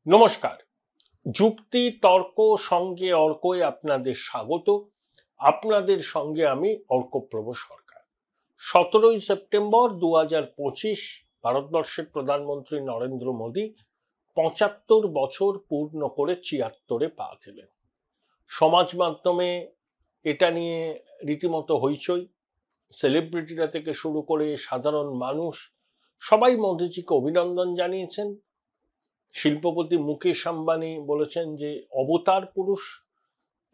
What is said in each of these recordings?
নমস্কার। যুক্তি তর্ক সঙ্গে অর্কই আপনাদের স্বাগত। আপনাদের সঙ্গে আমি অর্কপ্রভ সরকার। 17ই সেপ্টেম্বর 2025 ভারতবর্ষের প্রধানমন্ত্রী নরেন্দ্র মোদী 75 বছর পূর্ণ করে 76-এ পা দিলেন। সমাজ মাধ্যমে এটা নিয়ে রীতিমতো হইচই। সেলিব্রিটিরা থেকে শুরু করে সাধারণ মানুষ সবাই মোদীজিকে অভিনন্দন জানিয়েছেন। শিল্পপতি মুকেশ আম্বানি বলেছেন যে অবতার পুরুষ,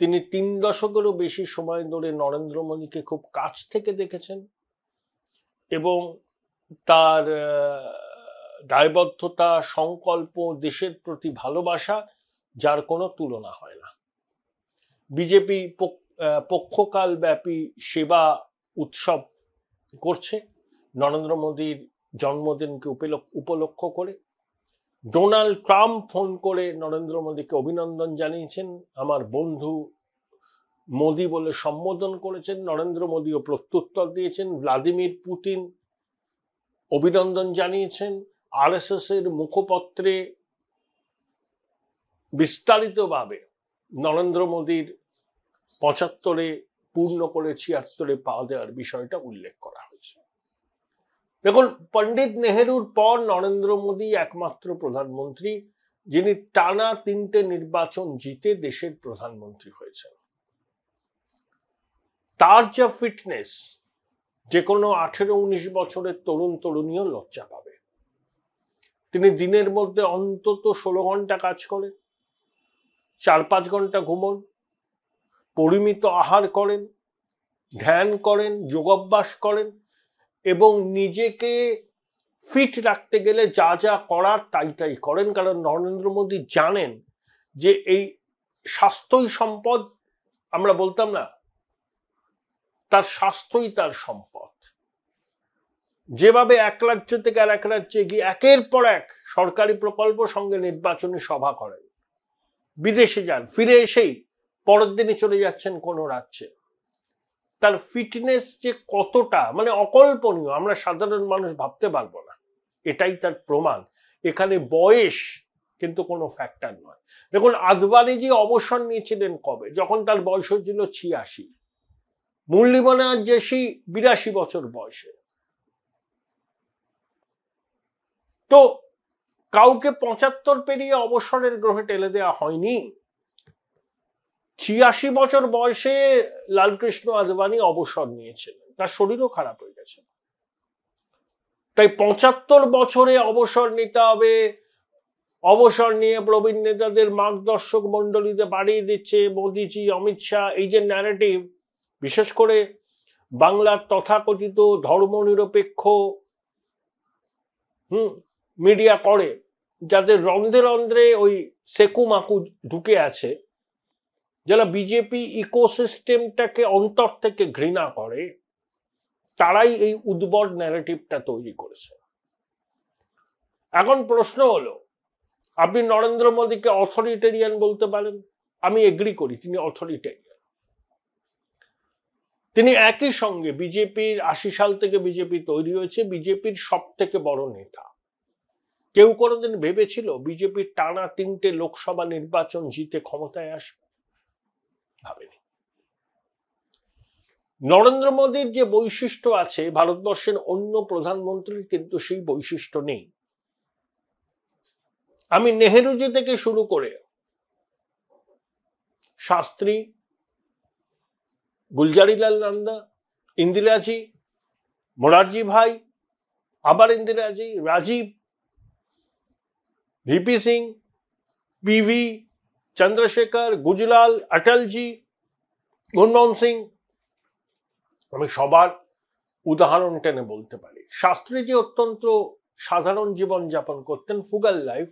তিনি 3 দশকেরও বেশি সময় ধরে নরেন্দ্র মোদীকে খুব কাছ থেকে দেখেছেন এবং তার দায়বদ্ধতা, সংকল্প, দেশের প্রতি ভালোবাসা যার কোনো তুলনা হয় না। বিজেপি পক্ষকাল ব্যাপী সেবা উৎসব করছে নরেন্দ্র মোদীর জন্মদিনকে উপলক্ষ করে। ডোনাল্ড ট্রাম্প ফোন করে নরেন্দ্র মোদীকে অভিনন্দন জানিয়েছেন, আমার বন্ধু মোদী বলে সম্বোধন করেছেন। নরেন্দ্র মোদীও প্রত্যুত্তর দিয়েছেন। ভ্লাদিমির পুতিন অভিনন্দন জানিয়েছেন। আরএসএস এর মুখপত্রে বিস্তারিতভাবে নরেন্দ্র মোদীর 75-এ পূর্ণ করে 76-এ পা দেওয়ার বিষয়টা উল্লেখ করা হয়েছে। দেখুন, পণ্ডিত নেহেরুর পর নরেন্দ্র মোদী একমাত্র প্রধানমন্ত্রী যিনি টানা 3টে নির্বাচন জিতে দেশের প্রধানমন্ত্রী হয়েছেন। তার যা ফিটনেস, যে কোনো 18-19 বছরের তরুণ তরুণীও লজ্জা পাবে। তিনি দিনের মধ্যে অন্তত 16 ঘন্টা কাজ করেন, 4-5 ঘন্টা ঘুমন, পরিমিত আহার করেন, ধ্যান করেন, যোগাভ্যাস করেন এবং নিজেকে ফিট রাখতে গেলে যা যা করার তাই করেন। কারণ নরেন্দ্র মোদী জানেন যে এই স্বাস্থ্যই সম্পদ। আমরা বলতাম না, তার স্বাস্থ্যই তার সম্পদ। যেভাবে এক রাজ্য থেকে আর এক রাজ্যে গিয়ে একের পর এক সরকারি প্রকল্প সঙ্গে নির্বাচনী সভা করেন, বিদেশে যান, ফিরে এসেই পরের দিনই চলে যাচ্ছেন কোনো রাজ্যে, তার ফিটনেস যে কতটা অকল্পনীয়, আমরা সাধারণ মানুষ ভাবতে পারবো না। এটাই তার প্রমাণ। এখানে বয়স কিন্তু কোনো ফ্যাক্টর নয়। দেখুন, আদবানিজি অবসর নিয়েছিলেন কবে? যখন তার বয়স হয়েছিল 86। মুরলী মনোহর যোশী 82 বছর বয়সে। তো কাউকে 75 পেরিয়ে অবসরের গ্রহে টেলে দেওয়া হয়নি। 86 বছর বয়সে লালকৃষ্ণ আদবানি অবসর নিয়েছিলেন, তার শরীরও খারাপ হয়ে গেছে। তাই 75 বছরে অবসর নিতে হবে। অবসর নিয়ে প্রবীণ নেতাদের মার্গদর্শক মন্ডলীতে বাড়িয়ে দিচ্ছে মোদীজি, অমিত শাহ। এই যে ন্যারেটিভ, বিশেষ করে বাংলার তথাকথিত ধর্মনিরপেক্ষ মিডিয়া করে, যাদের রন্ধ্রে রন্ধ্রে ওই সেকু মাকু ঢুকে আছে, যারা বিজেপি ইকোসিস্টেমটাকে অন্তর থেকে ঘৃণা করে, তারাই এই উদ্ভট ন্যারেটিভটা তৈরি করেছে। এখন প্রশ্ন হলো, আপনি নরেন্দ্র মোদীকে অথরিটেরিয়ান বলতে পারেন, আমি এগ্রি করি তিনি অথরিটেরিয়ান। তিনি একই সঙ্গে বিজেপির 80 সাল থেকে বিজেপি তৈরি হয়েছে, বিজেপির সব থেকে বড় নেতা। কেউ কোনোদিন ভেবেছিল বিজেপির টানা 3টে লোকসভা নির্বাচন জিতে ক্ষমতায় আসবে? ভাবেনি। নরেন্দ্র মোদীর যে বৈশিষ্ট্য আছে, ভারতবর্ষের অন্য প্রধানমন্ত্রীর কিন্তু সেই বৈশিষ্ট্য নেই। আমি নেহেরুজি থেকে শুরু করে শাস্ত্রী, গুলজারিলাল নন্দা, ইন্দিরাজি, মোরারজি ভাই, আবার ইন্দিরাজি, রাজীব, ভিপি সিং, পিভি, চন্দ্রশেখর, গুজরাল, অটলজি, মনমোহন সিং, আমি সবার উদাহরণ টেনে বলতে পারি। শাস্ত্রীজি অত্যন্ত সাধারণ জীবন যাপন করতেন, ফুগাল লাইফ।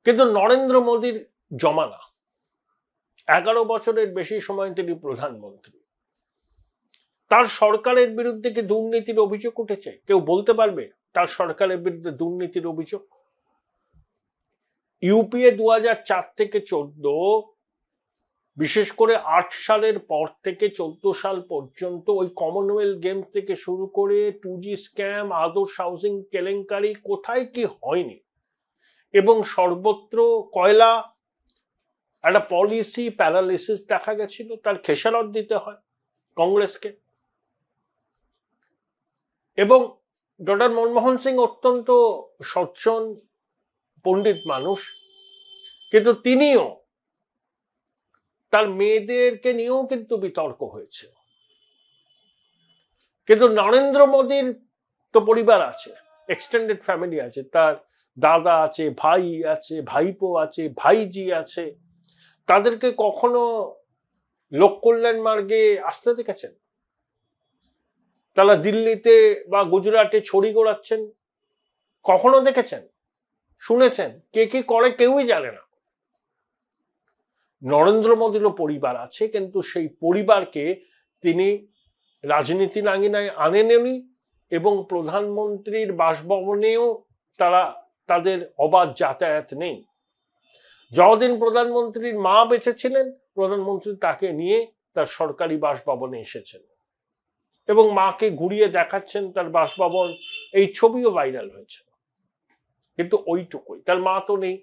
কিন্তু নরেন্দ্র মোদীর জমানা 11 বছরের বেশি সময় তিনি প্রধানমন্ত্রী। তার সরকারের বিরুদ্ধে কি দুর্নীতির অভিযোগ উঠেছে? কেউ বলতে পারবে তার সরকারের বিরুদ্ধে দুর্নীতির অভিযোগ? ইউপিএ 2004 থেকে 14, বিশেষ করে 8 সালের পর থেকে 14 সাল পর্যন্ত ওই কমনওয়েলথ গেমস থেকে শুরু করে 2G স্ক্যাম, আদর্শ হাউজিং কেলেঙ্কারি, কোথায় কি হয়নি? এবং সর্বত্র কয়লা একটা পলিসি প্যারালিসিস দেখা গেছিল, তার খেসারত দিতে হয় কংগ্রেসকে। এবং ডক্টর মনমোহন সিং অত্যন্ত সজ্জন পণ্ডিত মানুষ, কিন্তু তিনিও তার মেয়েদেরকে নিয়েও কিন্তু বিতর্ক হয়েছে। কিন্তু নরেন্দ্র মোদীর তো পরিবার আছে, এক্সটেন্ডেড ফ্যামিলি আছে, তার দাদা আছে, ভাই আছে, ভাইপো আছে, ভাইজি আছে, তাদেরকে কখনো লোক কল্যাণ মার্গে আসতে দেখেছেন? তারা দিল্লিতে বা গুজরাটে ছড়ি ঘোরাচ্ছেন কখনো দেখেছেন, শুনেছেন? কে কি করে কেউই জানে না। নরেন্দ্র মোদীরও পরিবার আছে, কিন্তু সেই পরিবারকে তিনি রাজনীতির আঙিনায় আনেননি এবং প্রধানমন্ত্রীর বাসভবনেও তাদের অবাধ যাতায়াত নেই। যতদিন প্রধানমন্ত্রীর মা বেঁচে ছিলেন, প্রধানমন্ত্রী তাকে নিয়ে তার সরকারি বাসভবনে এসেছেন এবং মাকে ঘুরিয়ে দেখাচ্ছেন তার বাসভবন। এই ছবিও ভাইরাল হয়েছে, কিন্তু ওইটুকুই। তার মা তো নেই,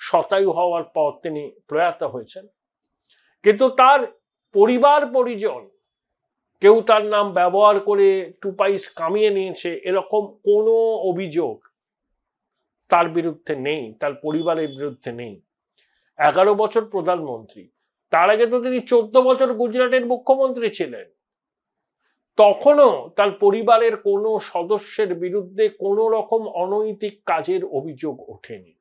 শতায়ু হওয়ার পর তিনি প্রয়াত হয়েছেন। কিন্তু তার পরিবার পরিজন কেউ তার নাম ব্যবহার করে টুপাইস কামিয়ে নিয়েছে এরকম কোনো অভিযোগ তার বিরুদ্ধে নেই, তার পরিবারের বিরুদ্ধে নেই। 11 বছর প্রধানমন্ত্রী, তার আগে তো তিনি 14 বছর গুজরাটের মুখ্যমন্ত্রী ছিলেন। তখনও তার পরিবারের কোনো সদস্যের বিরুদ্ধে কোনো রকম অনৈতিক কাজের অভিযোগ ওঠেনি।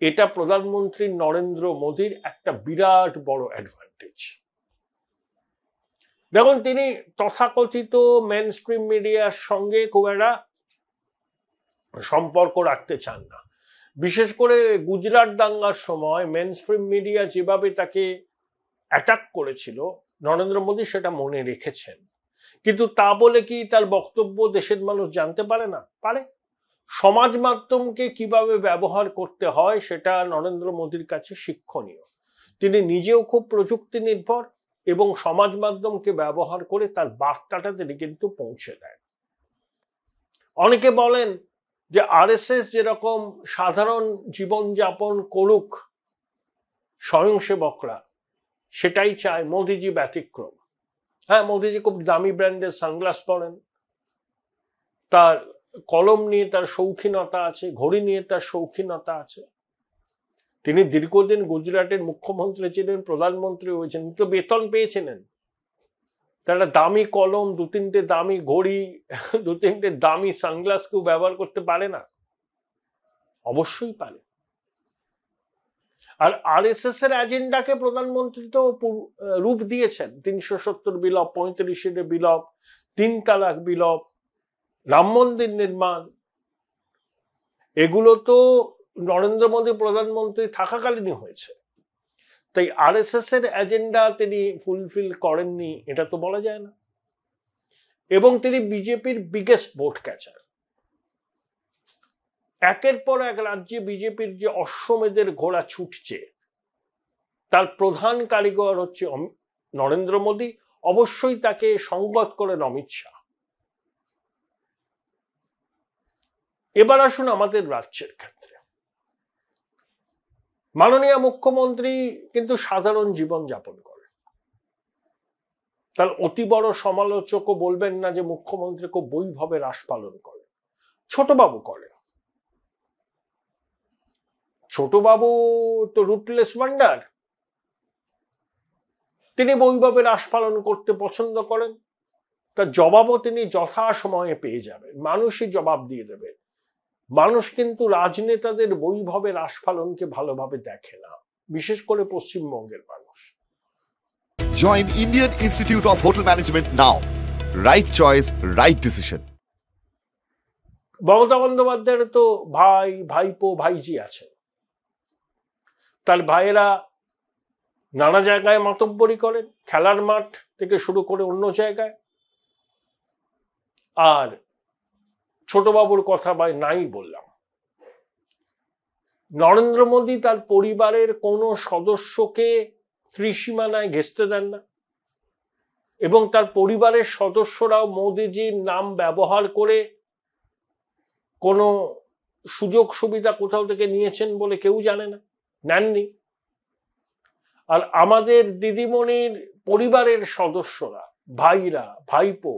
এটা প্রধানমন্ত্রী নরেন্দ্র মোদীর একটা বিরাট বড় অ্যাডভান্টেজ। দেখুন, তিনি তথাকথিত মেইনস্ট্রিম মিডিয়ার সঙ্গে খুব একটা সম্পর্ক রাখতে চান না। বিশেষ করে গুজরাট দাঙ্গার সময় মেইনস্ট্রিম মিডিয়া যেভাবে তাকে অ্যাটাক করেছিল, নরেন্দ্র মোদী সেটা মনে রেখেছেন। কিন্তু তা বলে কি তার বক্তব্য দেশের মানুষ জানতে পারে না? পারে। সমাজ মাধ্যমকে কিভাবে ব্যবহার করতে হয় সেটা নরেন্দ্র মোদীর কাছে শিক্ষণীয়। তিনি নিজেও খুব প্রযুক্তি নির্ভর এবং সমাজ মাধ্যমকে ব্যবহার করে তার বার্তাটা তিনি কিন্তু পৌঁছে দেন। অনেকে বলেন যে আরএসএস যেরকম সাধারণ জীবনযাপন করুক স্বয়ংসেবকরা, সেটাই চায়, মোদিজি ব্যতিক্রম। হ্যাঁ, মোদিজি খুব দামি ব্র্যান্ডের সানগ্লাস পরেন, তার কলম নিয়ে তার শৌখিনতা আছে, ঘড়ি নিয়ে তার শৌখিনতা আছে। তিনি দীর্ঘদিন গুজরাটের মুখ্যমন্ত্রী ছিলেন, প্রধানমন্ত্রী হয়েছেন, তো বেতন পেয়েছিলেন। তার দামি কলম, 2-3টে দামি ঘড়ি, 2-3টে দামি সানগ্লাস কেউ ব্যবহার করতে পারে না? অবশ্যই পারে। আর আরএসএস এর এজেন্ডাকে প্রধানমন্ত্রী তো রূপ দিয়েছেন। 370 বিলোপ, 35 বিলোপ, 3 তালাক বিলোপ, রাম মন্দির নির্মাণ, এগুলো তো নরেন্দ্র মোদী প্রধানমন্ত্রী থাকাকালীনই হয়েছে। তাই আরএসএস এর এজেন্ডা তিনি ফুলফিল করেননি এটা তো বলা যায় না। এবং তিনি বিজেপির বিগেস্ট ভোট ক্যাচার। একের পর এক রাজ্যে বিজেপির যে অশ্বমেধের ঘোড়া ছুটছে, তার প্রধান কারিগর হচ্ছে নরেন্দ্র মোদী। অবশ্যই তাকে সঙ্গত করেন অমিত শাহ। এবার আসুন আমাদের রাজ্যের ক্ষেত্রে। মাননীয় মুখ্যমন্ত্রী কিন্তু সাধারণ জীবন যাপন করেন। তার অতি বড় সমালোচকও বলবেন না যে মুখ্যমন্ত্রী খুব বৈভবে রাস পালন করেন। ছোটবাবু করেন। ছোটবাবু তো রুটলেস ওয়ান্ডার, তিনি বৈভবে রাস পালন করতে পছন্দ করেন। তার জবাবও তিনি যথাসময়ে পেয়ে যাবেন, মানুষই জবাব দিয়ে দেবে। মানুষ কিন্তু রাজনেতাদের বৈভবে রাস পালনকে ভালোভাবে দেখে না, বিশেষ করে পশ্চিমবঙ্গের মানুষ। Join Indian Institute of Hotel Management now. Right choice, right decision. Mamata বন্দ্যোপাধ্যায়ের তো ভাই, ভাইপো, ভাইজি আছে। তার ভাইয়েরা নানা জায়গায় মাতব্বরি করেন, খেলার মাঠ থেকে শুরু করে অন্য জায়গায়। আর ছোটবাবুর কথা ভাই নাই বললাম। নরেন্দ্র মোদী তার পরিবারের কোনো সদস্যকে ত্রিসীমানায় ঘেঁষতে দেন না এবং তার পরিবারের সদস্যরাও মোদিজির নাম ব্যবহার করে কোনো সুযোগ সুবিধা কোথাও থেকে নিয়েছেন বলে কেউ জানে না, নেননি। আর আমাদের দিদিমণির পরিবারের সদস্যরা, ভাইরা, ভাইপো,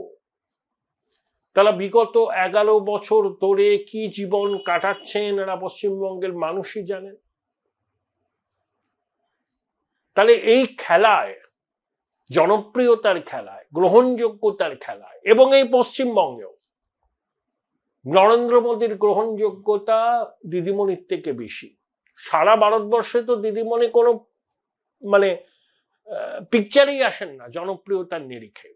তারা বিগত 11 বছর ধরে কি জীবন কাটাচ্ছেন এরা পশ্চিমবঙ্গের মানুষই জানেন। তাহলে এই খেলায়, জনপ্রিয়তার খেলায়, গ্রহণযোগ্যতার খেলায়, এবং এই পশ্চিমবঙ্গেও নরেন্দ্র মোদীর গ্রহণযোগ্যতা দিদিমণির থেকে বেশি। সারা ভারতবর্ষে তো দিদিমণি কোনো মানে পিকচারেই আসেন না জনপ্রিয়তার নিরিখে।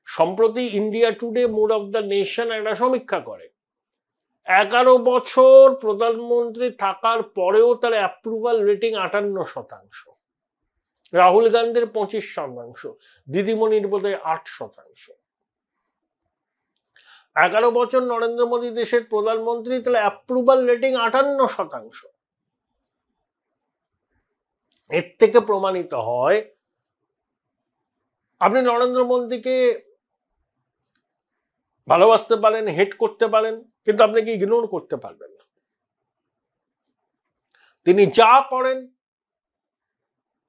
সম্প্রতি India Today Mood of the Nation একটা সমীক্ষা করে, 11 বছর প্রধানমন্ত্রী থাকার পরেও তার অ্যাপ্রুভাল রেটিং 58%, রাহুল গান্ধীর 25%, দিদিমণির বোধহয় 8%। 11 বছর নরেন্দ্র মোদী দেশের প্রধানমন্ত্রী, তাহলে অ্যাপ্রুভাল রেটিং 58%। এর থেকে প্রমাণিত হয় আপনি নরেন্দ্র মোদীকে ভালোবাসতে পারেন, হেট করতে পারেন, কিন্তু আপনাকে ইগনোর করতে পারবেন না। তিনি যা করেন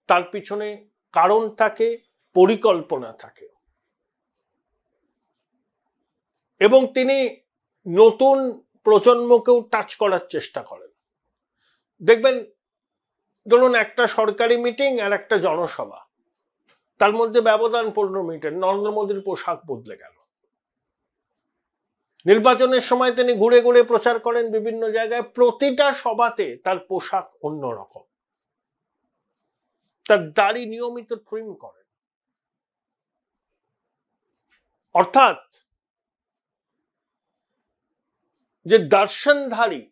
তার পিছনে কারণ থাকে, পরিকল্পনা থাকে, এবং তিনি নতুন প্রজন্মকেও টাচ করার চেষ্টা করেন। দেখবেন, ধরুন একটা সরকারি মিটিং আর একটা জনসভা, তার মধ্যে ব্যবধান 15 মিনিটের, নরেন্দ্র মোদীর পোশাক বদলে গেল। নির্বাচনের সময় তিনি ঘুরে ঘুরে প্রচার করেন বিভিন্ন জায়গায়, প্রতিটা সভাতে তার পোশাক অন্যরকম, তার দাড়ি নিয়মিত ট্রিম করেন। অর্থাৎ যে দর্শনধারী,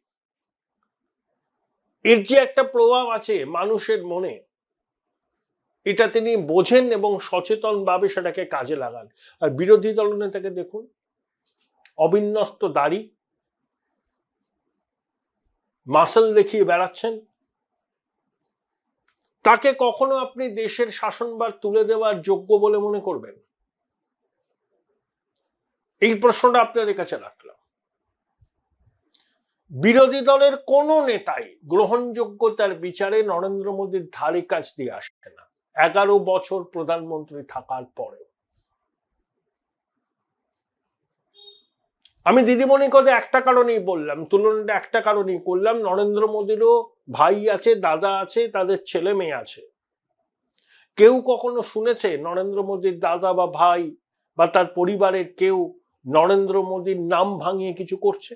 এর যে একটা প্রভাব আছে মানুষের মনে, এটা তিনি বোঝেন এবং সচেতন ভাবে সেটাকে কাজে লাগান। আর বিরোধী দলনেতাকে দেখুন, অবিন্যস্ত দাড়ি, মাসল দেখিয়ে বেড়াচ্ছেন। তাকে কখনো আপনি দেশের শাসনভার তুলে দেওয়ার যোগ্য বলে মনে করবেন? এই প্রশ্নটা আপনাদের কাছে রাখলাম। বিরোধী দলের কোন নেতাই গ্রহণযোগ্যতার বিচারে নরেন্দ্র মোদীর ধারে কাছ দিয়ে আসে না 11 বছর প্রধানমন্ত্রী থাকার পরে। আমি দিদিমণির কথা একটা কারণেই বললাম, তুলনাটা একটা কারণেই করলাম, নরেন্দ্র মোদীরও ভাই আছে, দাদা আছে, তাদের ছেলে মেয়ে আছে। কেউ কখনো শুনেছে নরেন্দ্র মোদীর দাদা বা ভাই বা তার পরিবারের কেউ নরেন্দ্র মোদীর নাম ভাঙিয়ে কিছু করছে?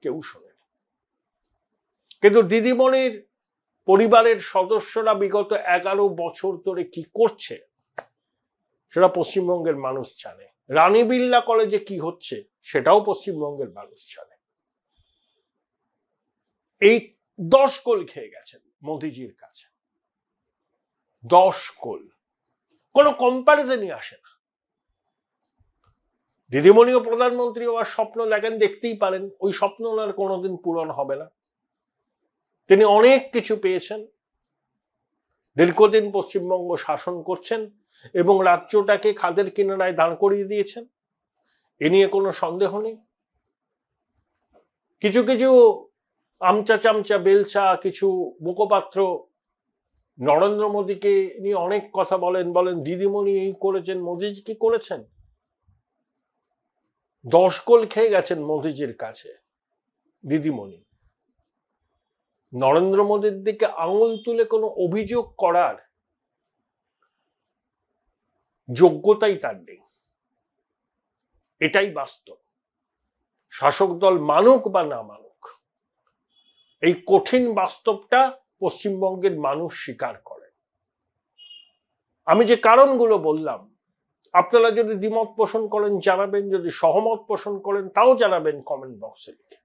কেউ শোনেনি। কিন্তু দিদিমণির পরিবারের সদস্যরা বিগত 11 বছর ধরে কি করছে সেটা পশ্চিমবঙ্গের মানুষ জানে। রানী বিড়লা কলেজে কি হচ্ছে সেটাও পশ্চিমবঙ্গের মানুষ জানে। এই 10 গোল খেয়ে গেছেন মোদিজির কাছে, 10 গোল, কোনো কম্প্যারিজনই আসে না। দিদিমণিও প্রধানমন্ত্রী হওয়ার স্বপ্ন দেখেন, দেখতেই পারেন, ওই স্বপ্ন ওনার কোনোদিন পূরণ হবে না। তিনি অনেক কিছু পেয়েছেন, দীর্ঘদিন পশ্চিমবঙ্গ শাসন করছেন এবং রাজ্যটাকে খাদের কিনারায় দাঁড় করিয়ে দিয়েছেন, এ নিয়ে কোনো সন্দেহ নেই। কিছু কিছু আমচা চামচা বেলচা কিছু মুখপাত্র নরেন্দ্র মোদীকে নিয়ে অনেক কথা বলেন দিদিমণি এই করেছেন, মোদীজি কি করেছেন? 10 গোল খেয়ে গেছেন মোদীজির কাছে দিদিমণি। নরেন্দ্র মোদীর দিকে আঙুল তুলে কোনো অভিযোগ করার যোগ্যতাই তার নেই, এটাই বাস্তব। শাসক দল মানুক বা না মানুক, এই কঠিন বাস্তবটা পশ্চিমবঙ্গের মানুষ স্বীকার করে। আমি যে কারণগুলো বললাম, আপনারা যদি দ্বিমত পোষণ করেন জানাবেন, যদি সহমত পোষণ করেন তাও জানাবেন কমেন্ট বক্সে লিখে।